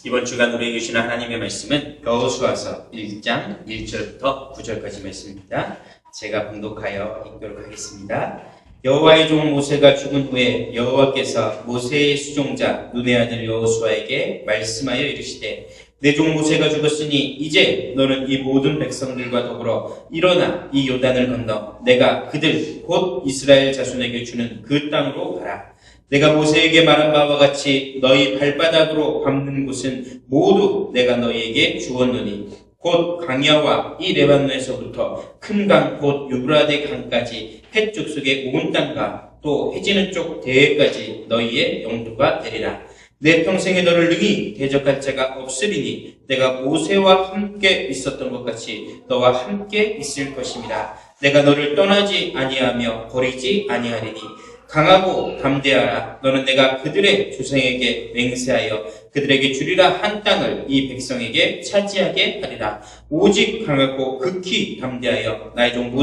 이번 주간 우리에게 주시는 하나님의 말씀은 여호수아서 1장 1절부터 9절까지 말씀입니다. 제가 봉독하여 읽도록 하겠습니다. 여호와의 종 모세가 죽은 후에 여호와께서 모세의 수종자 눈의 아들 여호수아에게 말씀하여 이르시되 내 종 모세가 죽었으니 이제 너는 이 모든 백성들과 더불어 일어나 이 요단을 건너 내가 그들 곧 이스라엘 자손에게 주는 그 땅으로 가라. 내가 모세에게 말한 바와 같이 너희 발바닥으로 밟는 곳은 모두 내가 너희에게 주었노니 곧 강야와 이 레바논에서부터 큰 강 곧 유브라데 강까지 헷 족속의 온 땅과 또 해지는 쪽 대해까지 너희의 영토가 되리라. 내 평생에 너를 능히 대적할 자가 없으리니 내가 모세와 함께 있었던 것 같이 너와 함께 있을 것임이라. 내가 너를 떠나지 아니하며 버리지 아니하리니 강하고 담대하라. 너는 내가 그들의 조상에게 맹세하여 그들에게 주리라 한 땅을 이 백성에게 차지하게 하리라. 오직 강하고 극히 담대하여 나의 종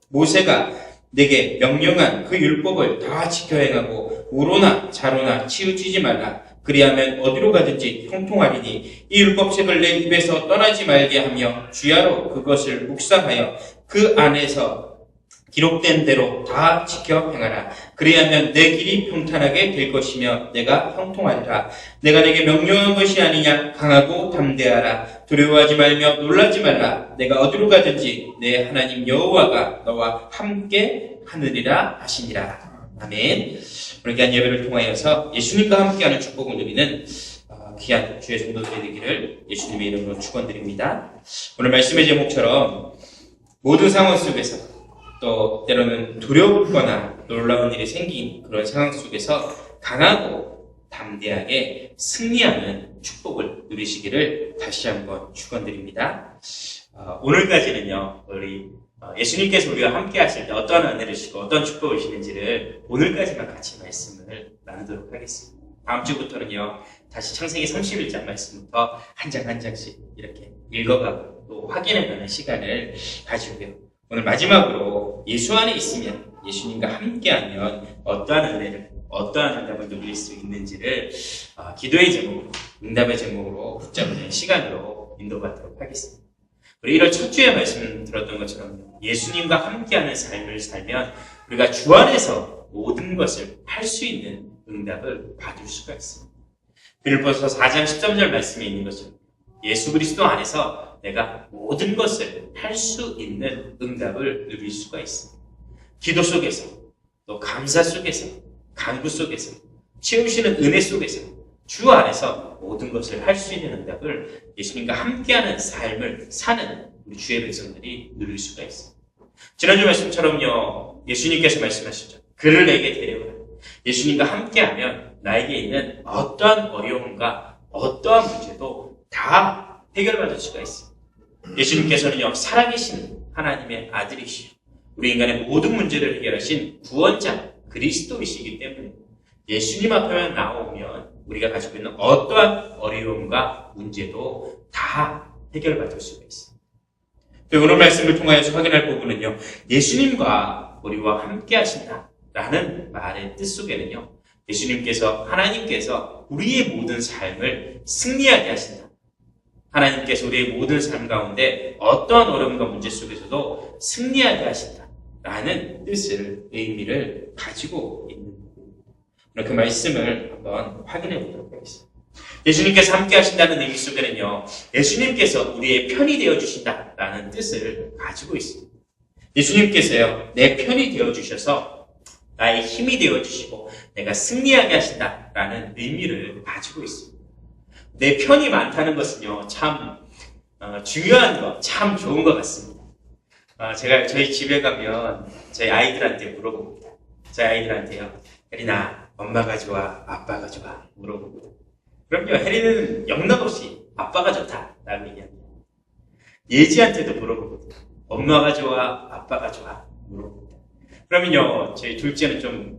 모세가 내게 명령한 그 율법을 다 지켜 행하고 우로나 좌로나 치우치지 말라. 그리하면 어디로 가든지 형통하리니 이 율법책을 내 입에서 떠나지 말게 하며 주야로 그것을 묵상하여 그 안에서 기록된 대로 다 지켜 행하라. 그리하면 내 길이 평탄하게 될 것이며 내가 형통하리라. 내가 내게 명령한 것이 아니냐. 강하고 담대하라. 두려워하지 말며 놀라지 말라. 내가 어디로 가든지 내 하나님 여호와가 너와 함께 하느니라 하시니라. 아멘. 오늘 귀한 예배를 통하여서 예수님과 함께하는 축복을 누리는 귀한 주의 성도들이 되기를 예수님의 이름으로 축원드립니다. 오늘 말씀의 제목처럼 모든 상황 속에서 또 때로는 두렵거나 놀라운 일이 생긴 그런 상황 속에서 강하고 담대하게 승리하는 축복을 누리시기를 다시 한번 축원드립니다. 오늘까지는요, 우리 예수님께서 우리와 함께 하실 때 어떠한 은혜를 주시고 어떤 축복을 주시는지를 오늘까지만 같이 말씀을 나누도록 하겠습니다. 다음 주부터는요, 다시 창세기 31장 말씀부터 한 장 한 장씩 이렇게 읽어가고 또 확인해가는 시간을 가지고요. 오늘 마지막으로 예수 안에 있으면, 예수님과 함께하면 어떠한 은혜를, 어떠한 응답을 누릴 수 있는지를 기도의 제목으로, 응답의 제목으로 붙잡는 시간으로 인도받도록 하겠습니다. 우리 1월 첫 주에 말씀 들었던 것처럼 예수님과 함께하는 삶을 살면 우리가 주 안에서 모든 것을 할 수 있는 응답을 받을 수가 있습니다. 빌립보서 4장 13절 말씀에 있는 것처럼 예수 그리스도 안에서 내가 모든 것을 할 수 있는 응답을 누릴 수가 있습니다. 기도 속에서, 또 감사 속에서, 간구 속에서, 채우시는 은혜 속에서 주 안에서 모든 것을 할 수 있는 응답을 예수님과 함께하는 삶을 사는 우리 주의 백성들이 누릴 수가 있습니다. 지난주 말씀처럼요, 예수님께서 말씀하셨죠. 그를 내게 데려오라. 예수님과 함께하면 나에게 있는 어떠한 어려움과 어떠한 문제도 다 해결받을 수가 있습니다. 예수님께서는요, 살아계신 하나님의 아들이시오. 우리 인간의 모든 문제를 해결하신 구원자 그리스도이시기 때문에 예수님 앞에 나오면 우리가 가지고 있는 어떠한 어려움과 문제도 다 해결받을 수가 있습니다. 오늘 말씀을 통하여서 확인할 부분은요, 예수님과 우리와 함께 하신다라는 말의 뜻 속에는요, 예수님께서, 하나님께서 우리의 모든 삶을 승리하게 하신다. 하나님께서 우리의 모든 삶 가운데 어떠한 어려움과 문제 속에서도 승리하게 하신다라는 뜻을, 의미를 가지고 있는 그 말씀을 한번 확인해 보도록 하겠습니다. 예수님께서 함께 하신다는 의미 속에는요, 예수님께서 우리의 편이 되어주신다라는 뜻을 가지고 있습니다. 예수님께서요, 내 편이 되어주셔서 나의 힘이 되어주시고 내가 승리하게 하신다라는 의미를 가지고 있습니다. 내 편이 많다는 것은요, 참 중요한 것, 참 좋은 것 같습니다. 제가 저희 집에 가면 저희 아이들한테 물어봅니다. 저희 아이들한테요, 혜린아, 엄마가 좋아, 아빠가 좋아? 물어봅니다. 그럼요, 혜린은 영락없이 아빠가 좋다라고 얘기합니다. 예지한테도 물어봅니다. 엄마가 좋아, 아빠가 좋아? 물어봅니다. 그러면요, 저희 둘째는 좀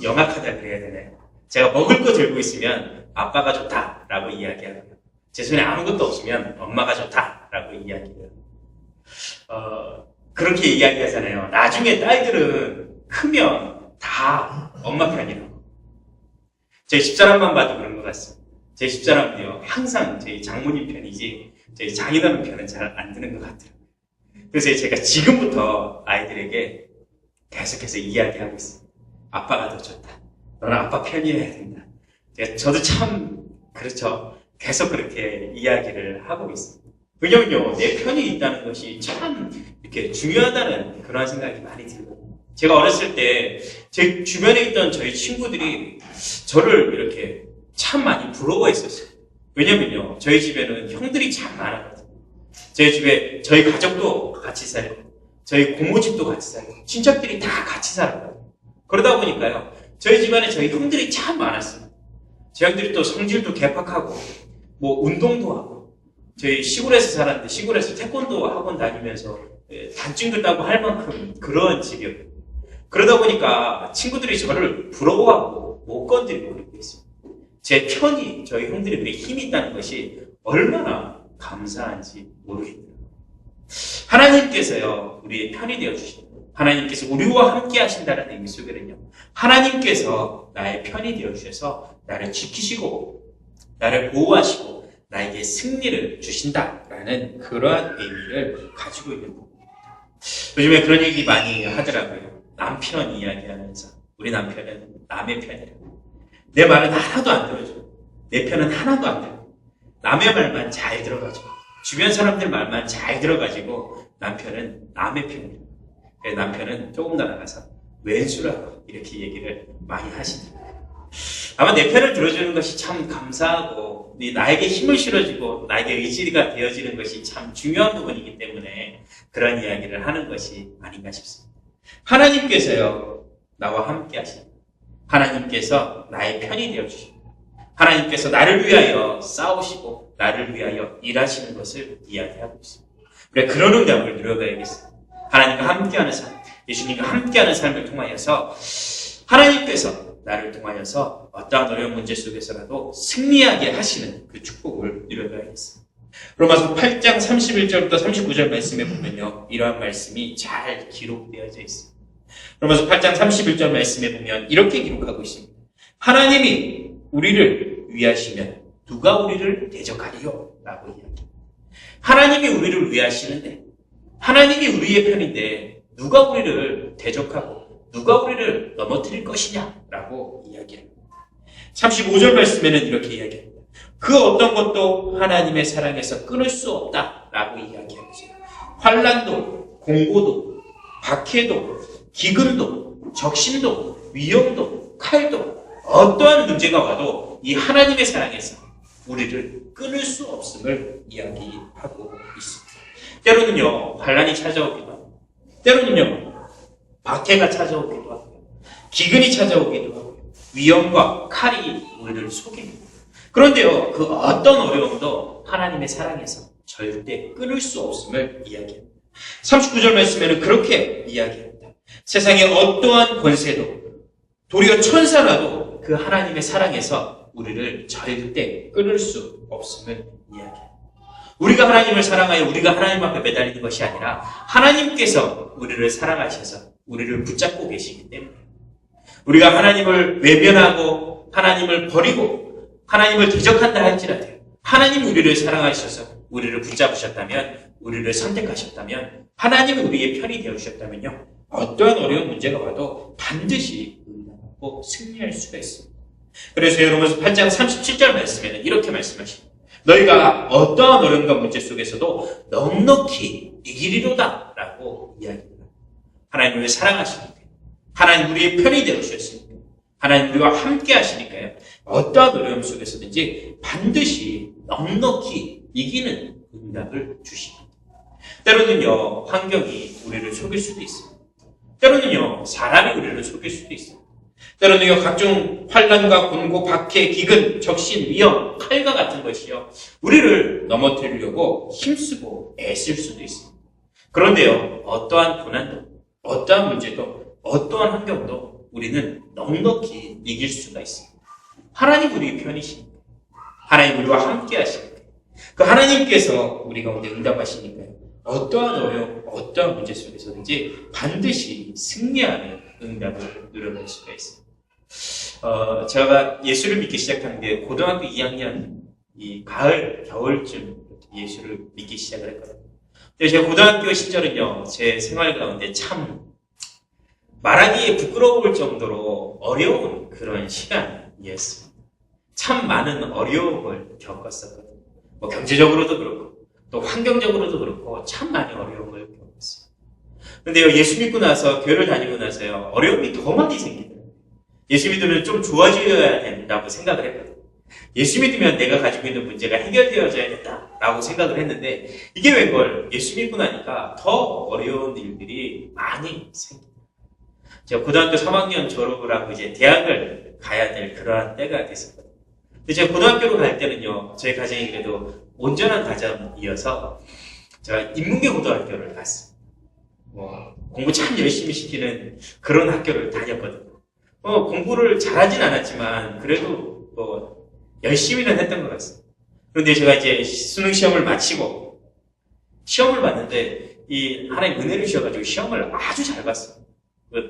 영악하다 그래야 되나요? 제가 먹을 거 들고 있으면 아빠가 좋다라고 이야기하고요. 제 손에 아무것도 없으면 엄마가 좋다라고 이야기해요. 그렇게 이야기하잖아요. 나중에 딸들은 크면 다 엄마 편이라고. 제 집사람만 봐도 그런 것 같습니다. 제 집사람도요, 항상 저희 장모님 편이지, 저희 장인어른 편은 잘 안 드는 것 같아요. 그래서 제가 지금부터 아이들에게 계속해서 이야기하고 있습니다. 아빠가 더 좋다. 너는 아빠 편이어야 된다. 저도 참, 그렇죠. 계속 그렇게 이야기를 하고 있습니다. 왜냐면요, 내 편이 있다는 것이 참 이렇게 중요하다는 그런 생각이 많이 들거든요. 제가 어렸을 때 제 주변에 있던 저희 친구들이 저를 이렇게 참 많이 부러워했었어요. 왜냐면요, 저희 집에는 형들이 참 많았거든요. 저희 집에 저희 가족도 같이 살고, 저희 고모집도 같이 살고, 친척들이 다 같이 살았거든요. 그러다 보니까요, 저희 집안에 저희 형들이 참 많았습니다. 저희 형들이 또 성질도 개팍하고, 뭐 운동도 하고, 저희 시골에서 살았는데 시골에서 태권도 학원 다니면서 단증도 따고 할 만큼 그런 집이었거든요. 그러다 보니까 친구들이 저를 부러워하고 못 건드리고 그러고 있습니다. 제 편이, 저희 형들이 그렇게 힘이 있다는 것이 얼마나 감사한지 모르겠더라고요. 하나님께서요, 우리의 편이 되어주십니다. 하나님께서 우리와 함께 하신다는 의미 속에는요, 하나님께서 나의 편이 되어주셔서 나를 지키시고, 나를 보호하시고, 나에게 승리를 주신다라는 그러한 의미를 가지고 있는 겁니다. 요즘에 그런 얘기 많이 하더라고요. 남편 이야기하면서 우리 남편은 남의 편이라고. 내 말은 하나도 안 들어줘. 내 편은 하나도 안 들어. 남의 말만 잘 들어가지고, 주변 사람들 말만 잘 들어가지고 남편은 남의 편이에요. 남편은 조금 더 나가서 왼수라고 이렇게 얘기를 많이 하시더라고요. 아마 내 편을 들어주는 것이 참 감사하고 나에게 힘을 실어주고 나에게 의지가 되어지는 것이 참 중요한 부분이기 때문에 그런 이야기를 하는 것이 아닌가 싶습니다. 하나님께서요, 나와 함께 하십니다. 하나님께서 나의 편이 되어주십니다. 하나님께서 나를 위하여 싸우시고 나를 위하여 일하시는 것을 이야기하고 있습니다. 그래, 그런 응답을 누려가야겠습니다. 하나님과 함께하는 삶, 예수님과 함께하는 삶을 통하여서 하나님께서 나를 통하여서 어떠한 어려운 문제 속에서라도 승리하게 하시는 그 축복을 누려가야겠습니다. 로마서 8장 31절부터 39절 말씀에 보면요, 이러한 말씀이 잘 기록되어져 있습니다. 로마서 8장 31절 말씀에 보면 이렇게 기록하고 있습니다. 하나님이 우리를 위하시면 누가 우리를 대적하리요? 라고 이야기합니다. 하나님이 우리를 위하시는데, 하나님이 우리의 편인데 누가 우리를 대적하고 누가 우리를 넘어뜨릴 것이냐? 라고 이야기합니다. 35절 말씀에는 이렇게 이야기합니다. 그 어떤 것도 하나님의 사랑에서 끊을 수 없다 라고 이야기하고 있어요. 환난도, 공고도, 박해도, 기근도, 적심도, 위험도, 칼도, 어떠한 문제가 와도 이 하나님의 사랑에서 우리를 끊을 수 없음을 이야기하고 있습니다. 때로는요, 환난이 찾아오기도 하고, 때로는요, 박해가 찾아오기도 하고, 기근이 찾아오기도 하고, 위험과 칼이 우리를 속입니다. 그런데요, 그 어떤 어려움도 하나님의 사랑에서 절대 끊을 수 없음을 이야기합니다. 39절 말씀에는 그렇게 이야기합니다. 세상의 어떠한 권세도, 도리어 천사라도 그 하나님의 사랑에서 우리를 절대 끊을 수 없음을 이야기합니다. 우리가 하나님을 사랑하여 우리가 하나님 앞에 매달리는 것이 아니라 하나님께서 우리를 사랑하셔서 우리를 붙잡고 계시기 때문에, 우리가 하나님을 외면하고 하나님을 버리고 하나님을 대적한다 할지라도 하나님 우리를 사랑하셔서 우리를 붙잡으셨다면, 우리를 선택하셨다면, 하나님이 우리의 편이 되어주셨다면요, 어떠한 어려운 문제가 와도 반드시 응답하고 승리할 수가 있습니다. 그래서 로마서 8장 37절 말씀에는 이렇게 말씀하십니다. 너희가 어떠한 어려움과 문제 속에서도 넉넉히 이기리로다 라고 이야기합니다. 하나님 우리를 사랑하시니까, 하나님 우리의 편이 되어주셨으니까, 하나님 우리와 함께 하시니까요, 어떠한 어려움 속에서든지 반드시 넉넉히 이기는 응답을 주십니다. 때로는요, 환경이 우리를 속일 수도 있습니다. 때로는요, 사람이 우리를 속일 수도 있습니다. 때로는요, 각종 환난과 곤고, 박해, 기근, 적신, 위험, 칼과 같은 것이요, 우리를 넘어뜨리려고 힘쓰고 애쓸 수도 있습니다. 그런데요, 어떠한 고난도, 어떠한 문제도, 어떠한 환경도 우리는 넉넉히 이길 수가 있습니다. 하나님 우리의 편이시니까, 하나님 우리와 함께 하시니까, 그 하나님께서 우리 가운데 응답하시니까요, 어떠한 어려움, 어떠한 문제 속에서든지 반드시 승리하는 응답을 누려갈 수가 있습니다. 제가 예수를 믿기 시작한 게 고등학교 2학년 이 가을, 겨울쯤 예수를 믿기 시작을 했거든요. 근데 제가 고등학교 시절은요, 제 생활 가운데 참 말하기에 부끄러울 정도로 어려운 그런 시간이었습니다. 참 많은 어려움을 겪었었거든요. 뭐 경제적으로도 그렇고, 또 환경적으로도 그렇고, 참 많이 어려움을 겪었어요. 근데요, 예수 믿고 나서, 교회를 다니고 나서요, 어려움이 더 많이 생기더라고요. 예수 믿으면 좀 좋아져야 된다고 생각을 했거든요. 예수 믿으면 내가 가지고 있는 문제가 해결되어져야 된다라고 생각을 했는데, 이게 웬걸, 예수 믿고 나니까 더 어려운 일들이 많이 생깁니다. 제가 고등학교 3학년 졸업을 하고 이제 대학을 가야 될 그러한 때가 됐었거든요. 근데 제가 고등학교로 갈 때는요, 저희 가정이 그래도 온전한 가정이어서 제가 인문계 고등학교를 갔어요. 공부 참 열심히 시키는 그런 학교를 다녔거든요. 공부를 잘하진 않았지만 그래도 열심히는 했던 것 같습니다. 그런데 제가 이제 수능 시험을 마치고 시험을 봤는데 이 하나님 은혜를 주셔가지고 시험을 아주 잘 봤어요.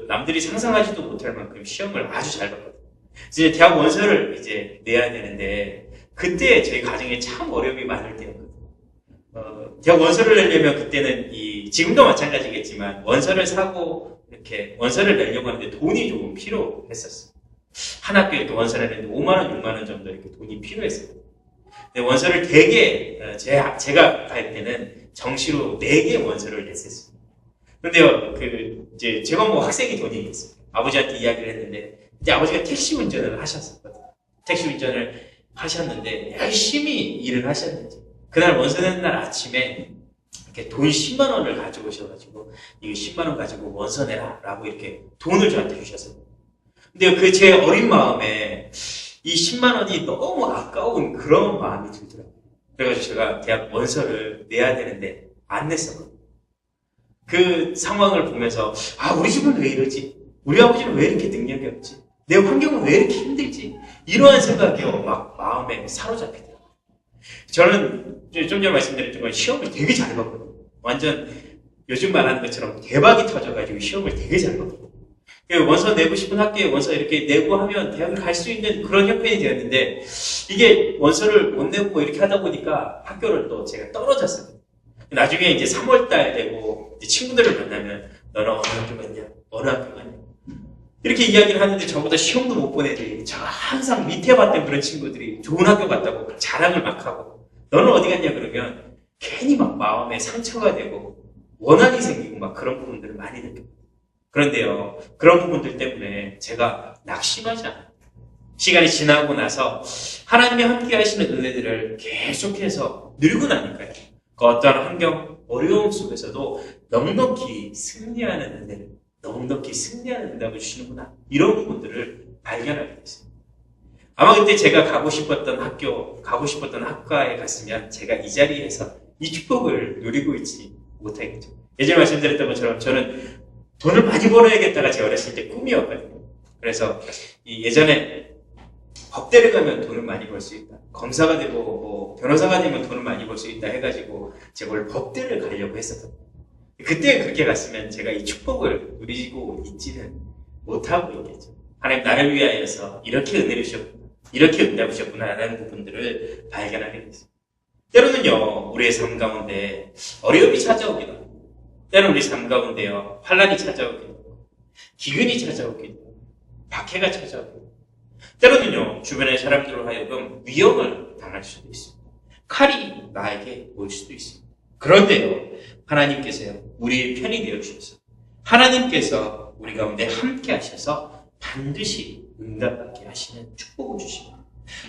남들이 상상하지도 못할 만큼 시험을 아주 잘 봤거든요. 그래서 이제 대학 원서를 이제 내야 되는데 그때 저희 가정에 참 어려움이 많을 때였거든요. 대학 원서를 내려면 그때는 지금도 마찬가지겠지만 원서를 사고 이렇게 원서를 내려고 하는데 돈이 조금 필요했었어요. 한 학교에 또 원서를 내는데 5만원, 6만원 정도 이렇게 돈이 필요했어요. 근데 원서를 되게, 제가 갈 때는 정시로 4개 원서를 냈었어요. 근데요, 이제 제가 뭐 학생이 돈이 있었어요. 아버지한테 이야기를 했는데, 이제 아버지가 택시 운전을 하셨었거든요. 택시 운전을 하셨는데, 열심히 일을 하셨는지, 그날 원서 내는 날 아침에, 이렇게 돈 10만원을 가져오셔가지고, 이거 10만원 가지고 원서 내라, 라고 이렇게 돈을 저한테 주셨어요. 근데 제 어린 마음에 이 10만원이 너무 아까운 그런 마음이 들더라고요. 그래가지고 제가 대학 원서를 내야 되는데 안 냈었거든요. 그 상황을 보면서 우리 집은 왜 이러지? 우리 아버지는 왜 이렇게 능력이 없지? 내 환경은 왜 이렇게 힘들지? 이러한 생각이요 막 마음에 사로잡히더라고요. 저는 좀 전에 말씀드렸던 건 시험을 되게 잘 봤거든요. 완전 요즘 말하는 것처럼 대박이 터져가지고 시험을 되게 잘 봤거든요. 원서 내고 싶은 학교에 원서 이렇게 내고 하면 대학을 갈 수 있는 그런 형편이 되었는데 이게 원서를 못 내고 이렇게 하다 보니까 학교를 또 제가 떨어졌어요. 나중에 이제 3월달 되고 이제 친구들을 만나면 너는 어느 학교 갔냐? 어느 학교 갔냐? 이렇게 이야기를 하는데 저보다 시험도 못 본 애들이 저 항상 밑에 봤던 그런 친구들이 좋은 학교 갔다고 자랑을 막 하고 너는 어디 갔냐 그러면 괜히 막 마음에 상처가 되고 원한이 생기고 막 그런 부분들을 많이 느껴요. 그런데요, 그런 부분들 때문에 제가 낙심하지 않아요. 시간이 지나고 나서 하나님이 함께 하시는 은혜들을 계속해서 누리고 나니까요. 그 어떠한 환경, 어려움 속에서도 넉넉히 승리하는 은혜를, 넉넉히 승리하는 응답을 주시는구나. 이런 부분들을 발견하게 됐습니다. 아마 그때 제가 가고 싶었던 학교, 가고 싶었던 학과에 갔으면 제가 이 자리에서 이 축복을 누리고 있지 못하겠죠. 예전에 말씀드렸던 것처럼 저는 돈을 많이 벌어야겠다가 제 어렸을 때 꿈이었거든요. 그래서 예전에 법대를 가면 돈을 많이 벌 수 있다. 검사가 되고 변호사가 되면 돈을 많이 벌 수 있다 해가지고 제가 원래 법대를 가려고 했었거든요. 그때 그렇게 갔으면 제가 이 축복을 누리고 있지는 못하고 있겠죠. 하나님 나를 위하여서 이렇게 은혜를 주셨구나, 이렇게 응답을 주셨구나 라는 부분들을 발견하게 됐습니다. 때로는요, 우리의 삶 가운데 어려움이 찾아오기도 합니다. 때로는 우리 삶 가운데요, 환란이 찾아오기도 하고, 기근이 찾아오기도 하고, 박해가 찾아오기도 하고, 때로는요, 주변의 사람들로 하여금 위험을 당할 수도 있습니다. 칼이 나에게 올 수도 있습니다. 그런데요, 하나님께서요, 우리의 편이 되어주셔서, 하나님께서 우리 가운데 함께 하셔서 반드시 응답받게 하시는 축복을 주십니다.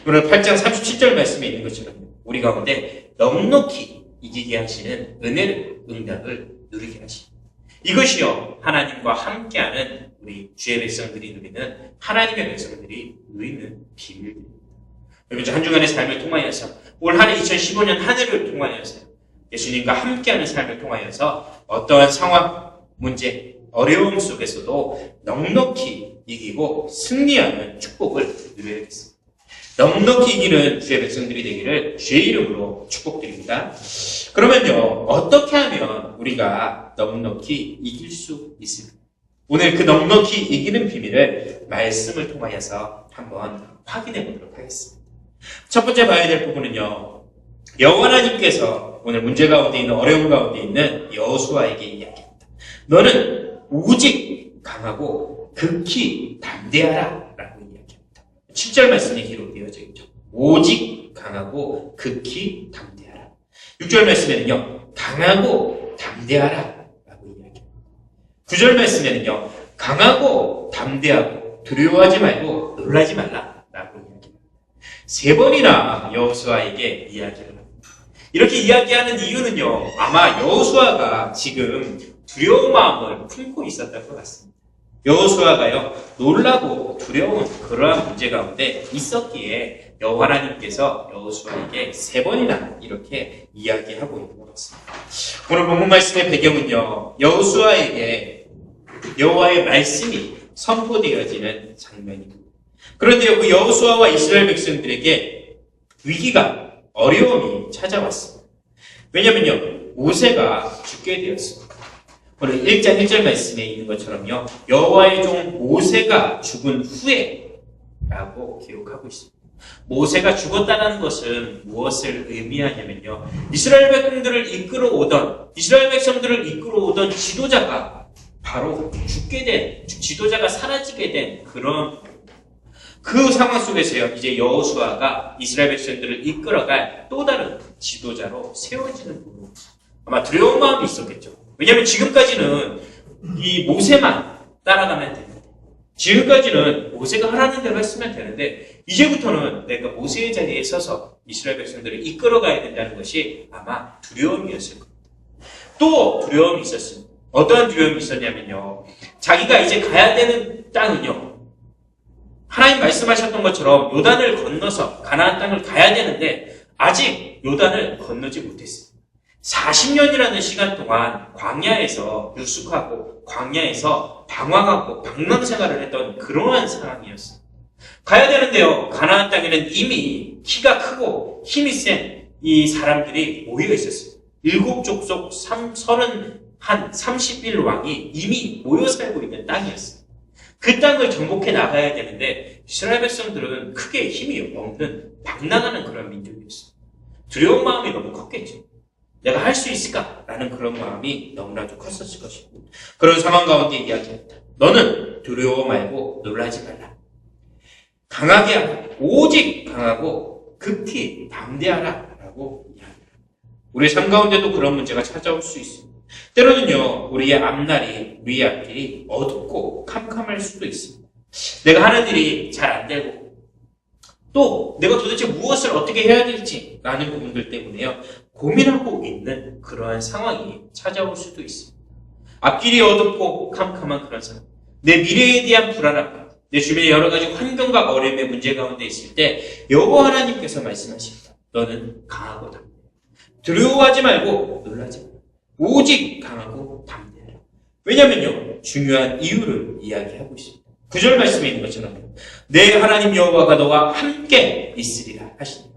오늘 8장 37절 말씀에 있는 것처럼 우리 가운데 넉넉히 이기게 하시는 은혜를, 응답을 누리게 하십니다. 이것이요, 하나님과 함께하는 우리 주의 백성들이 누리는, 하나님의 백성들이 누리는 비밀입니다. 여러분, 한 주간의 삶을 통하여서, 올 한 해 2015년 한 해를 통하여서 예수님과 함께하는 삶을 통하여서 어떠한 상황, 문제, 어려움 속에서도 넉넉히 이기고 승리하는 축복을 누려야겠습니다. 넉넉히 이기는 주의 백성들이 되기를 주의 이름으로 축복드립니다. 그러면요, 어떻게 하면 우리가 넉넉히 이길 수 있을까? 오늘 그 넉넉히 이기는 비밀을 말씀을 통하여서 한번 확인해 보도록 하겠습니다. 첫 번째 봐야 될 부분은요. 여호와 하나님께서 오늘 문제 가운데 있는 어려움 가운데 있는 여호수아에게 이야기합니다. 너는 오직 강하고 극히 담대하라 라고 이야기합니다. 7절 말씀이 기록되어져 있죠. 오직 강하고 극히 담대하라. 6절 말씀에는요. 강하고 담대하라 라고 이야기합니다. 9절 말씀에는요. 강하고 담대하고 두려워하지 말고 놀라지 말라 라고 이야기합니다. 3번이나 여호수아에게 이야기를 합니다. 이렇게 이야기하는 이유는요. 아마 여호수아가 지금 두려운 마음을 품고 있었던 것 같습니다. 여호수아가요. 놀라고 두려운 그러한 문제 가운데 있었기에 여호와 하나님께서 여호수아에게 3번이나 이렇게 이야기하고 있는 것 같습니다. 오늘 본문 말씀의 배경은요. 여호수아에게 여호와의 말씀이 선포되어지는 장면입니다. 그런데요, 그 여호수아와 이스라엘 백성들에게 위기가, 어려움이 찾아왔습니다. 왜냐면요, 모세가 죽게 되었습니다. 오늘 1장 1절 말씀에 있는 것처럼요, 여호와의 종 모세가 죽은 후에 라고 기록하고 있습니다. 모세가 죽었다는 것은 무엇을 의미하냐면요, 이스라엘 백성들을 이끌어오던 지도자가 바로 죽게 된, 지도자가 사라지게 된 그 상황 속에서요, 이제 여호수아가 이스라엘 백성들을 이끌어갈 또 다른 지도자로 세워지는 부분. 아마 두려운 마음이 있었겠죠. 왜냐하면 지금까지는 이 모세만 따라가면 됩니다. 지금까지는 모세가 하라는 대로 했으면 되는데, 이제부터는 내가 모세의 자리에 서서 이스라엘 백성들을 이끌어가야 된다는 것이 아마 두려움이었을 겁니다. 또 두려움이 있었습니다. 어떠한 두려움이 있었냐면요, 자기가 이제 가야 되는 땅은요, 하나님 말씀하셨던 것처럼 요단을 건너서 가나안 땅을 가야 되는데 아직 요단을 건너지 못했어요. 40년이라는 시간 동안 광야에서 유숙하고 광야에서 방황하고 방랑생활을 했던 그러한 상황이었어요. 가야 되는데요, 가나안 땅에는 이미 키가 크고 힘이 센 이 사람들이 모여 있었어요. 7족속 30일 왕이 이미 모여 살고 있는 땅이었어요. 그 땅을 정복해 나가야 되는데 이스라엘 백성들은 크게 힘이 없는 방랑하는 그런 민족이었어요. 두려운 마음이 너무 컸겠죠. 내가 할 수 있을까라는 그런 마음이 너무나도 컸었을 것이고, 그런 상황 가운데 이야기합니다. 너는 두려워 말고 놀라지 말라. 강하게 하라. 오직 강하고 극히 담대하라 라고 이야기합니다. 우리의 삶 가운데도 그런 문제가 찾아올 수 있습니다. 때로는요, 우리의 앞날이, 우리의 앞길이 어둡고 캄캄할 수도 있습니다. 내가 하는 일이 잘 안 되고, 또 내가 도대체 무엇을 어떻게 해야 될지 라는 부분들 때문에요, 고민하고 있는 그러한 상황이 찾아올 수도 있습니다. 앞길이 어둡고 캄캄한 그런 상황, 내 미래에 대한 불안함, 내 주변의 여러 가지 환경과 어려움의 문제 가운데 있을 때 여호와 하나님께서 말씀하십니다. 너는 강하고 담대하라. 두려워하지 말고 놀라지 말라. 오직 강하고 담대하라. 왜냐면요, 중요한 이유를 이야기하고 있습니다. 9절 말씀에 있는 것처럼 내 하나님 여호와가 너와 함께 있으리라 하시니,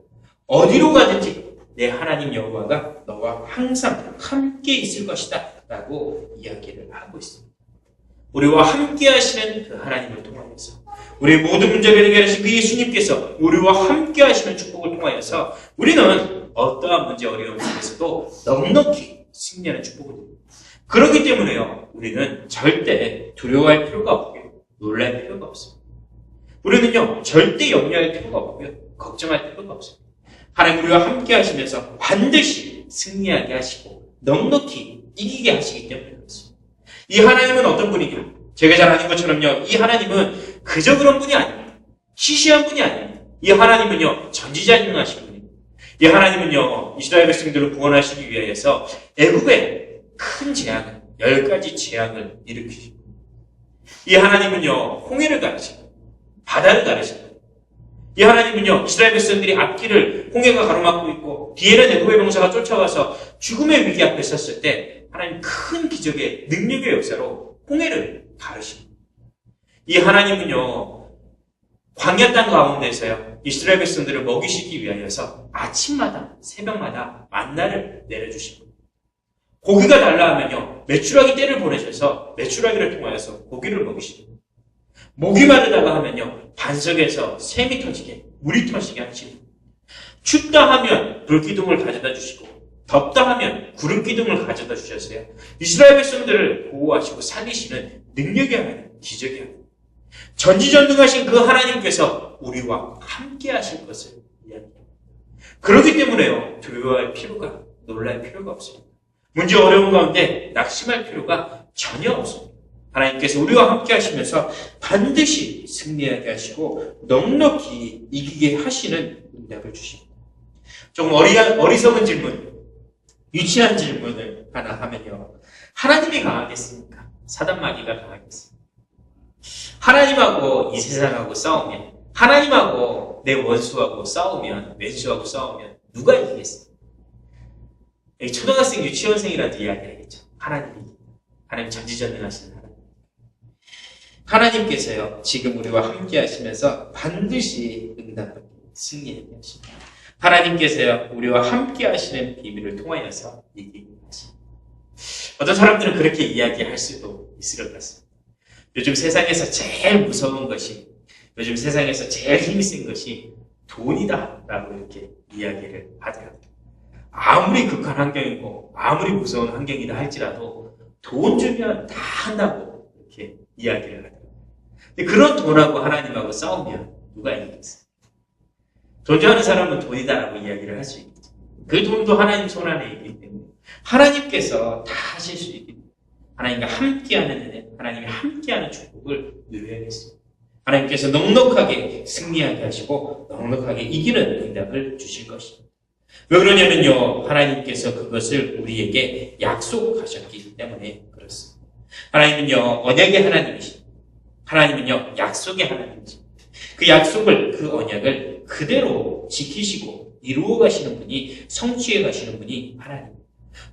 어디로 가든지 내 하나님 여호와가 너와 항상 함께 있을 것이다 라고 이야기를 하고 있습니다. 우리와 함께 하시는 그 하나님을 통하여서, 우리의 모든 문제를 해결하신 그 예수님께서 우리와 함께 하시는 축복을 통하여서 우리는 어떠한 문제 어려움 속에서도 넉넉히 승리하는 축복을 드립니다. 그렇기 때문에요, 우리는 절대 두려워할 필요가 없고요, 놀랄 필요가 없습니다. 우리는요, 절대 염려할 필요가 없고요, 걱정할 필요가 없습니다. 하나님 우리와 함께 하시면서 반드시 승리하게 하시고 넉넉히 이기게 하시기 때문에 그렇습니다. 이 하나님은 어떤 분이냐? 제가 잘 아는 것처럼요, 이 하나님은 그저 그런 분이 아닙니다. 시시한 분이 아닙니다. 이 하나님은요, 전지전능하신 분입니다. 이 하나님은요, 이스라엘 백성들을 구원하시기 위하여서 애굽에 큰 재앙을, 10가지 재앙을 일으키시고, 이 하나님은요, 홍해를 가르시고 바다를 가르시고, 이 하나님은요, 이스라엘 백성들이 앞길을 홍해가 가로막고 있고 뒤에는 애굽의 병사가 쫓아와서 죽음의 위기 앞에 섰을 때 하나님 큰 기적의 능력의 역사로 홍해를 가르십니다. 이 하나님은요, 광야 땅 가운데서요, 이스라엘 백성들을 먹이시기 위하여서 아침마다 새벽마다 만나를 내려주시고, 고기가 달라 하면요, 메추라기 떼를 보내셔서 메추라기를 통하여서 고기를 먹이시고, 목이 마르다가 하면요, 반석에서 샘이 터지게, 물이 터지게 하시고, 춥다 하면 불기둥을 가져다 주시고 덥다 하면 구름 기둥을 가져다 주셨어요. 이스라엘 백성들을 보호하시고 살리시는 능력의 하나님, 기적의 하나님. 전지전능하신 그 하나님께서 우리와 함께 하실 것을 이야기합니다. 그렇기 때문에요. 두려워할 필요가, 놀랄 필요가 없습니다. 문제 어려운 가운데 낙심할 필요가 전혀 없습니다. 하나님께서 우리와 함께 하시면서 반드시 승리하게 하시고 넉넉히 이기게 하시는 응답을 주십니다. 조금 어리석은 질문, 유치한 질문을 하나 하면요. 하나님이 강하겠습니까? 사단 마귀가 강하겠습니까? 하나님하고 이 세상하고 싸우면, 하나님하고 내 원수하고 싸우면, 왼수하고 싸우면 누가 이기겠습니까? 초등학생, 유치원생이라도 이야기하겠죠. 하나님 전지전능하신 하나님. 하나님께서요, 지금 우리와 함께 하시면서 반드시 응답하고 승리하게 하십니다. 하나님께서요, 우리와 함께 하시는 비밀을 통하여서 이기게 하십니다. 어떤 사람들은 그렇게 이야기할 수도 있을 것 같습니다. 요즘 세상에서 제일 무서운 것이, 요즘 세상에서 제일 힘이 센 것이 돈이다 라고 이렇게 이야기를 하더라고요. 아무리 극한 환경이고 아무리 무서운 환경이라 할지라도 돈 주면 다 한다고 이렇게 이야기를 하더라고요. 근데 그런 돈하고 하나님하고 싸우면 누가 이기겠어요? 존재하는 사람은 돈이다라고 이야기를 할 수 있겠죠. 그 돈도 하나님 손 안에 있기 때문에 하나님께서 다 하실 수 있기 때문에 하나님과 함께하는 은혜, 하나님이 함께하는 축복을 누려야겠습니다. 하나님께서 넉넉하게 승리하게 하시고 넉넉하게 이기는 응답을 주실 것입니다. 왜 그러냐면요, 하나님께서 그것을 우리에게 약속하셨기 때문에 그렇습니다. 하나님은요, 언약의 하나님이십니다. 하나님은요, 약속의 하나님이십니다. 그 약속을, 그 언약을 그대로 지키시고 이루어 가시는 분이, 성취해 가시는 분이 하나님.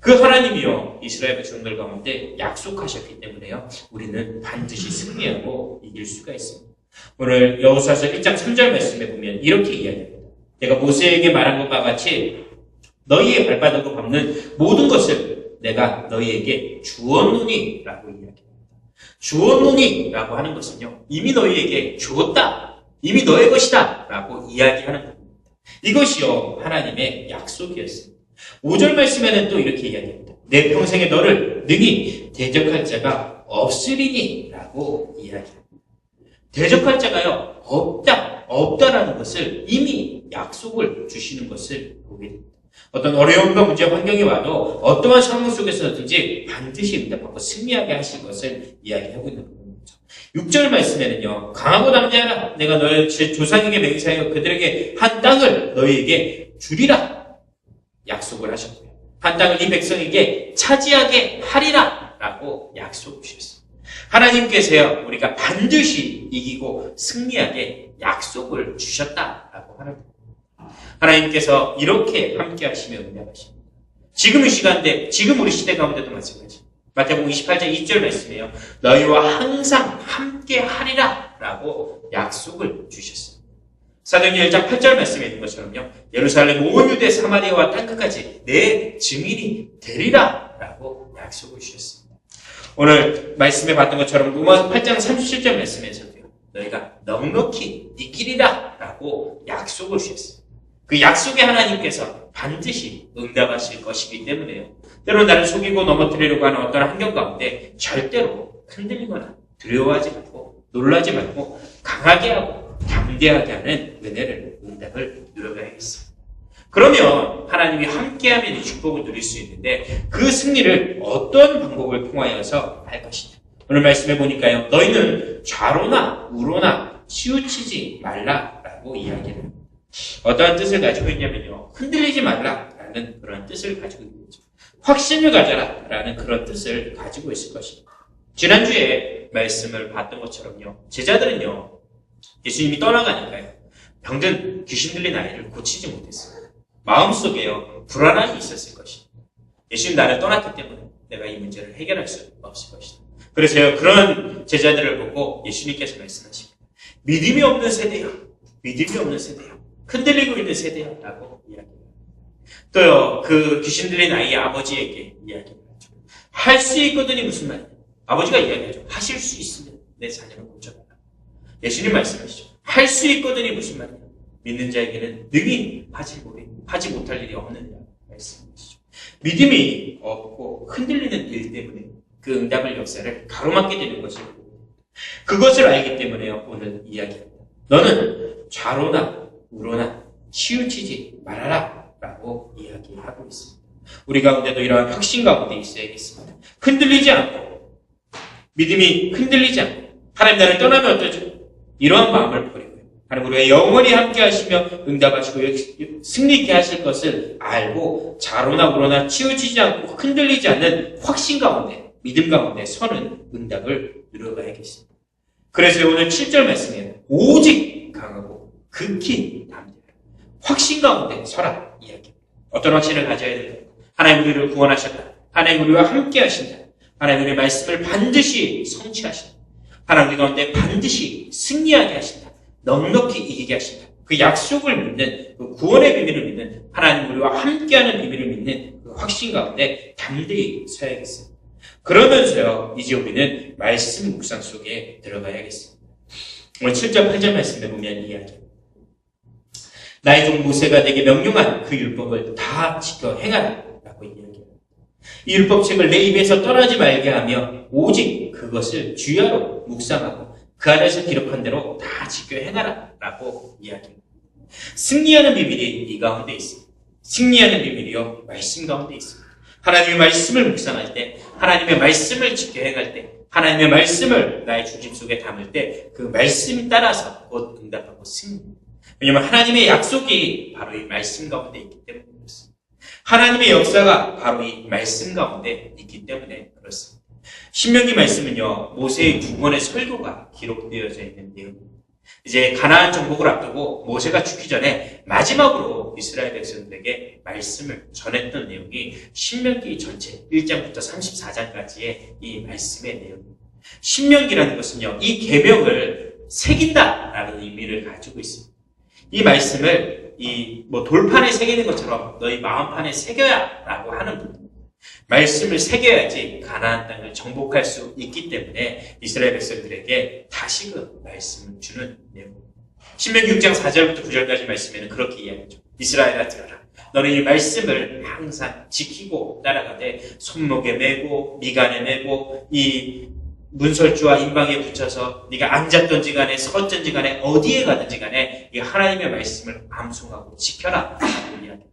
그 하나님이요, 이스라엘 백성들 가운데 약속하셨기 때문에요, 우리는 반드시 승리하고 이길 수가 있습니다. 오늘 여호수아서 1장 3절 말씀에 보면 이렇게 이야기합니다. 내가 모세에게 말한 것과 같이 너희의 발바닥으로 밟는 모든 것을 내가 너희에게 주었노니 라고 이야기합니다. 주었노니 라고 하는 것은요, 이미 너희에게 주었다, 이미 너의 것이다 라고 이야기하는 겁니다. 이것이요, 하나님의 약속이었습니다. 5절 말씀에는 또 이렇게 이야기합니다. 내 평생에 너를 능히 대적할 자가 없으리니 라고 이야기합니다. 대적할 자가요, 없다라는 것을 이미 약속을 주시는 것을 보게 됩니다. 어떤 어려움과 문제 환경이 와도 어떠한 상황 속에서든지 반드시 응답하고 승리하게 하실 것을 이야기하고 있는 부분이죠. 6절 말씀에는요, 강하고 담대하라. 내가 너의 조상에게 맹세하여 그들에게 한 땅을 너희에게 주리라 약속을 하셨고요. 한 땅을 이 백성에게 차지하게 하리라 라고 약속 주셨습니다. 하나님께서요, 우리가 반드시 이기고 승리하게 약속을 주셨다라고 하는 겁니다. 하나님께서 이렇게 함께 하시며 응답하십니다. 지금 이 시간대, 지금 우리 시대 가운데도 마찬가지. 마태복음 28장 2절 말씀이에요. 너희와 항상 함께 하리라 라고 약속을 주셨습니다. 사도행전 1장 8절 말씀에 있는 것처럼요, 예루살렘 온 유대 사마리아와 땅끝까지 내 증인이 되리라 라고 약속을 주셨습니다. 오늘 말씀에 봤던 것처럼 로마서 8장 37절 말씀에서도요, 너희가 넉넉히 이기리라 라고 약속을 주셨습니다. 그 약속의 하나님께서 반드시 응답하실 것이기 때문에요, 때로는 나를 속이고 넘어뜨리려고 하는 어떤 환경 가운데 절대로 흔들리거나 두려워하지 말고 놀라지 말고 강하게 하고 담대하게 하는 은혜를, 응답을 누려가야겠습니다. 그러면 하나님이 함께하면 이 축복을 누릴 수 있는데 그 승리를 어떤 방법을 통하여서 할 것이냐. 오늘 말씀해 보니까요, 너희는 좌로나 우로나 치우치지 말라라고 이야기를 합니다. 어떠한 뜻을 가지고 있냐면요, 흔들리지 말라라는 그런 뜻을 가지고 있는 거죠. 확신을 가져라라는 그런 뜻을 가지고 있을 것입니다. 지난주에 말씀을 봤던 것처럼요, 제자들은요, 예수님이 떠나가니까요, 병든 귀신 들린 아이를 고치지 못했어요. 마음속에요, 불안함이 있었을 것입니다. 예수님 나를 떠났기 때문에 내가 이 문제를 해결할 수 없을 것이다. 그래서요, 그런 제자들을 보고 예수님께서 말씀하십니다. 믿음이 없는 세대야, 믿음이 없는 세대야, 흔들리고 있는 세대야 라고 이야기합니다. 또요, 그 귀신 들린 아이의 아버지에게 이야기를 하죠. 할 수 있거든이 무슨 말이냐. 아버지가 이야기하죠. 하실 수 있으면 내 자녀를 고쳐달라. 예수님 말씀하시죠. 할 수 있거든이 무슨 말이냐. 믿는 자에게는 능히 하지 못할 일이 없느냐 말씀이시죠. 믿음이 없고 흔들리는 일 때문에 그 응답의 역사를 가로막게 되는 것을 그것을 알기 때문에 오늘 이야기합니다. 너는 좌로나 우로나 치우치지 말아라 라고 이야기하고 있습니다. 우리 가운데도 이러한 확신 가운데 있어야겠습니다. 흔들리지 않고 믿음이 흔들리지 않고 하나님 나를 떠나면 어쩌죠? 이러한 마음을 버리고요. 하나님 우리와 영원히 함께 하시며 응답하시고 승리케 하실 것을 알고 좌로나 우로나 치우치지 않고 흔들리지 않는 확신 가운데 믿음 가운데 서는 응답을 누려가야겠습니다. 그래서 오늘 7절 말씀에는 오직 강하고 극히 담대하라. 확신 가운데 서라 이야기입니다. 어떤 확신을 가져야 될까요? 하나님 우리를 구원하셨다. 하나님 우리와 함께 하신다. 하나님 우리의 말씀을 반드시 성취하신다. 하나님 우리 가운데 반드시 승리하게 하신다. 넉넉히 이기게 하신다. 그 약속을 믿는, 그 구원의 비밀을 믿는, 하나님 우리와 함께하는 비밀을 믿는 그 확신 가운데 담대히 서야겠습니다. 그러면서요, 이제 우리는 말씀 묵상 속에 들어가야겠습니다. 오늘 7절, 8절 말씀에 보면 이야기. 나의 종 모세가 내게 명령한 그 율법을 다 지켜 행하라 라고 이야기합니다. 이 율법책을 내 입에서 떠나지 말게 하며 오직 그것을 주야로 묵상하고 그 안에서 기록한 대로 다 지켜 행하라 라고 이야기합니다. 승리하는 비밀이 이 가운데 있습니다. 승리하는 비밀이요 말씀 가운데 있습니다. 하나님의 말씀을 묵상할 때, 하나님의 말씀을 지켜 행할 때, 하나님의 말씀을 나의 중심 속에 담을 때 그 말씀이 따라서 곧 응답하고 승리. 왜냐하면 하나님의 약속이 바로 이 말씀 가운데 있기 때문에 그렇습니다. 하나님의 역사가 바로 이 말씀 가운데 있기 때문에 그렇습니다. 신명기 말씀은요, 모세의 2번의 설교가 기록되어져 있는 내용입니다. 이제 가나안 정복을 앞두고 모세가 죽기 전에 마지막으로 이스라엘 백성들에게 말씀을 전했던 내용이 신명기 전체 1장부터 34장까지의 이 말씀의 내용입니다. 신명기라는 것은요, 이 계명을 새긴다라는 의미를 가지고 있습니다. 이 말씀을 돌판에 새기는 것처럼 너희 마음판에 새겨야라고 하는 부분. 말씀을 새겨야지 가나안 땅을 정복할 수 있기 때문에 이스라엘 백성들에게 다시금 말씀을 주는 내용입니다. 신명기 6장 4절부터 9절까지 말씀에는 그렇게 이야기하죠. 이스라엘아 들어라. 너는 이 말씀을 항상 지키고 따라가되 손목에 메고 미간에 메고 이 문설주와 임방에 붙여서 네가 앉았던지 간에 섰던지 간에 어디에 가든지 간에 이 하나님의 말씀을 암송하고 지켜라 라고 이야기합니다.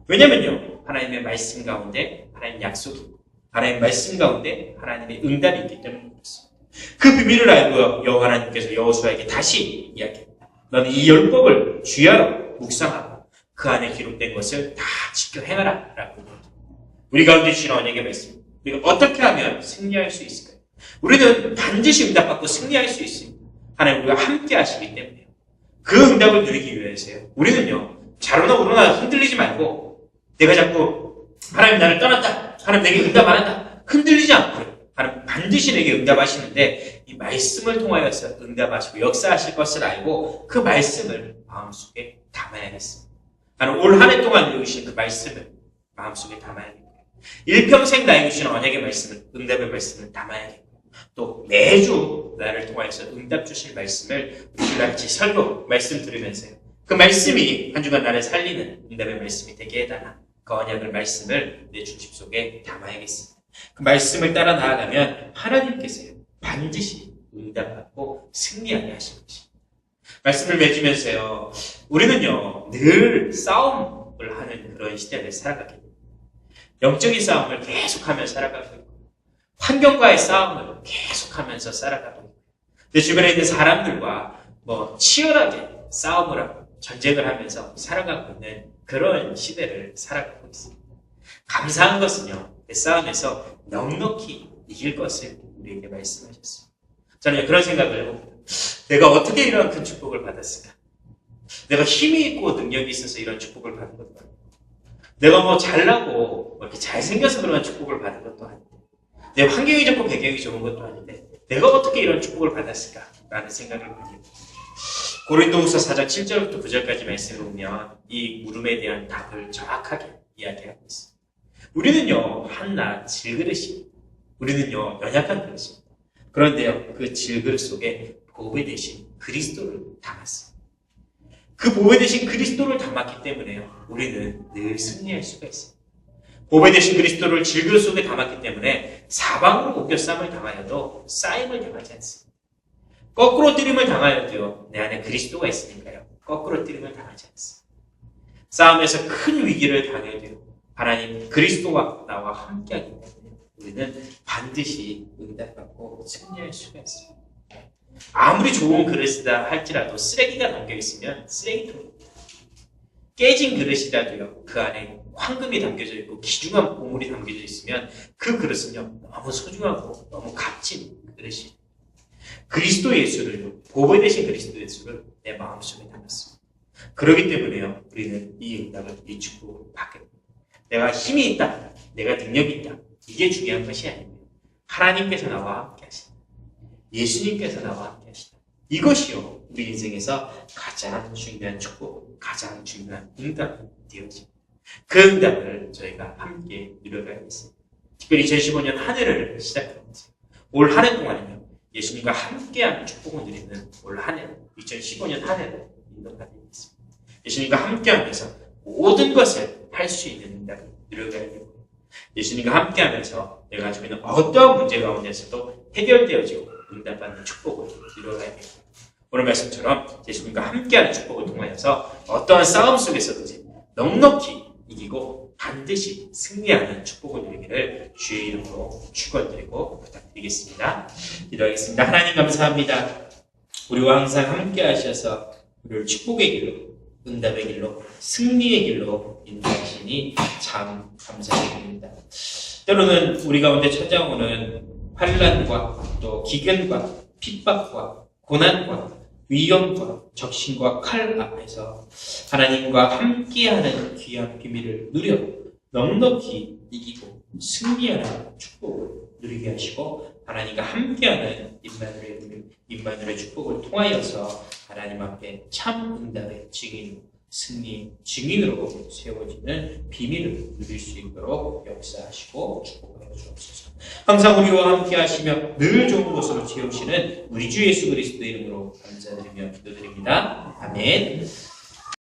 왜냐면요, 하나님의 말씀 가운데 하나님 약속이 있고 하나님의 말씀 가운데 하나님의 응답이 있기 때문에 그렇습니다. 그 비밀을 알고요, 여호와 하나님께서 여호수아에게 다시 이야기합니다. 너는 이 율법을 주야로 묵상하고 그 안에 기록된 것을 다 지켜 행하라 라고 이야기합니다. 우리 가운데 주신 언약의 말씀, 우리가 어떻게 하면 승리할 수 있을까요? 우리는 반드시 응답받고 승리할 수 있습니다. 하나님 우리가 함께 하시기 때문에요. 그 응답을 누리기 위해서요, 우리는요, 좌로나 우로나 흔들리지 말고 내가 자꾸 하나님 나를 떠났다, 하나님 내게 응답 안 한다, 흔들리지 않고요, 하나님 반드시 내게 응답하시는데 이 말씀을 통하여서 응답하시고 역사하실 것을 알고 그 말씀을 마음속에 담아야겠습니다. 하나님 올 한 해 동안 누리신 그 말씀을 마음속에 담아야겠고요. 일평생 나에게 주신 언약의 말씀을, 응답의 말씀을 담아야겠고요. 또 매주 나를 통하여서 응답 주실 말씀을 우리가 같이 설교 말씀 들으면서요, 그 말씀이 한 주간 나를 살리는 응답의 말씀이 되게 해달라. 그 언약의 말씀을 내 중심 속에 담아야겠습니다. 그 말씀을 따라 나아가면 하나님께서요 반드시 응답하고 승리하게 하실 것입니다. 말씀을 맺으면서요, 우리는요 늘 싸움을 하는 그런 시대를 살아가게 됩니다. 영적인 싸움을 계속하며 살아가고 있고 환경과의 싸움을 계속하면서 살아가고 있고 내 주변에 있는 사람들과 치열하게 싸움을 하고 전쟁을 하면서 살아가고 있는 그런 시대를 살아가고 있습니다. 감사한 것은요, 그 싸움에서 넉넉히 이길 것을 우리에게 말씀하셨습니다. 저는 그런 생각을 해봅니다. 내가 어떻게 이런 큰 축복을 받았을까? 내가 힘이 있고 능력이 있어서 이런 축복을 받은 것도 아니고, 내가 잘나고 이렇게 잘생겨서 그런 축복을 받은 것도 아닌데, 내 환경이 좋고 배경이 좋은 것도 아닌데 내가 어떻게 이런 축복을 받았을까라는 생각을 많이 해봅니다. 고린도후서 4장 7절부터 9절까지 말씀을 보면 이 물음에 대한 답을 정확하게 이야기하고 있습니다. 우리는요 한낱 질그릇입니다. 우리는요 연약한 그릇입니다. 그런데요 그 질그릇 속에 보배 대신 그리스도를 담았습니다. 그 보배 되신 그리스도를 담았기 때문에요. 우리는 늘 승리할 수가 있어요. 보배 되신 그리스도를 질그 속에 담았기 때문에 사방으로 옥교싸움을 당하여도 싸임을 당하지 않습니다. 거꾸로 뜨림을 당하여도요. 내 안에 그리스도가 있으니까요. 거꾸로 뜨림을 당하지 않습니다. 싸움에서 큰 위기를 당해도요. 하나님 그리스도와 나와 함께하기 때문에 우리는 반드시 응답받고 승리할 수가 있습니다. 아무리 좋은 그릇이다 할지라도 쓰레기가 담겨있으면 쓰레기통입니다. 깨진 그릇이라도요. 그 안에 황금이 담겨져 있고 귀중한 보물이 담겨져 있으면 그 그릇은요. 너무 소중하고 너무 값진 그릇이 그리스도 예수를 보배 되신 그리스도 예수를 내 마음속에 담았습니다. 그렇기 때문에요. 우리는 이 응답을 이 축복을 받게 됩니다. 내가 힘이 있다. 내가 능력이 있다. 이게 중요한 것이 아니고요. 하나님께서 나와 함께 하신다. 예수님께서 나와 함께 하신다. 이것이요. 우리 인생에서 가장 중요한 축복, 가장 중요한 응답이 되어집니다. 그 응답을 저희가 함께 누려가야겠습니다. 특별히 2015년 한 해를 시작합니다. 올 한 해 동안은요. 예수님과 함께하는 축복을 누리는 올 한 해, 2015년 한 해를 인도하겠습니다. 예수님과 함께하면서 모든 것을 할 수 있는 응답을 누려가야 되고요. 예수님과 함께하면서 내가 가지고 있는 어떠한 문제 가운데서도 해결되어지고 응답받는 축복을 누려가야 되고요. 오늘 말씀처럼 예수님과 함께하는 축복을 통하여서 어떠한 싸움 속에서든지 넉넉히 이기고 반드시 승리하는 축복을 누리기를 주의 이름으로 축원드리고 부탁드리겠습니다. 기도하겠습니다. 하나님 감사합니다. 우리와 항상 함께 하셔서 우리를 축복의 길로, 응답의 길로, 승리의 길로 인도하시니 참 감사드립니다. 때로는 우리 가운데 찾아오는 환난과 또 기근과 핍박과 고난과 위험과 적신과 칼 앞에서 하나님과 함께하는 귀한 비밀을 누려 넉넉히 이기고 승리하는 축복을 누리게 하시고 하나님과 함께하는 임마누엘의 축복을 통하여서 하나님 앞에 참 응답의 증인, 승리의 증인으로 세워지는 비밀을 누릴 수 있도록 역사하시고 축복하여 주옵소서. 항상 우리와 함께 하시며 늘 좋은 것으로 채우시는 우리 주 예수 그리스도의 이름으로 감사드리며 기도드립니다. 아멘.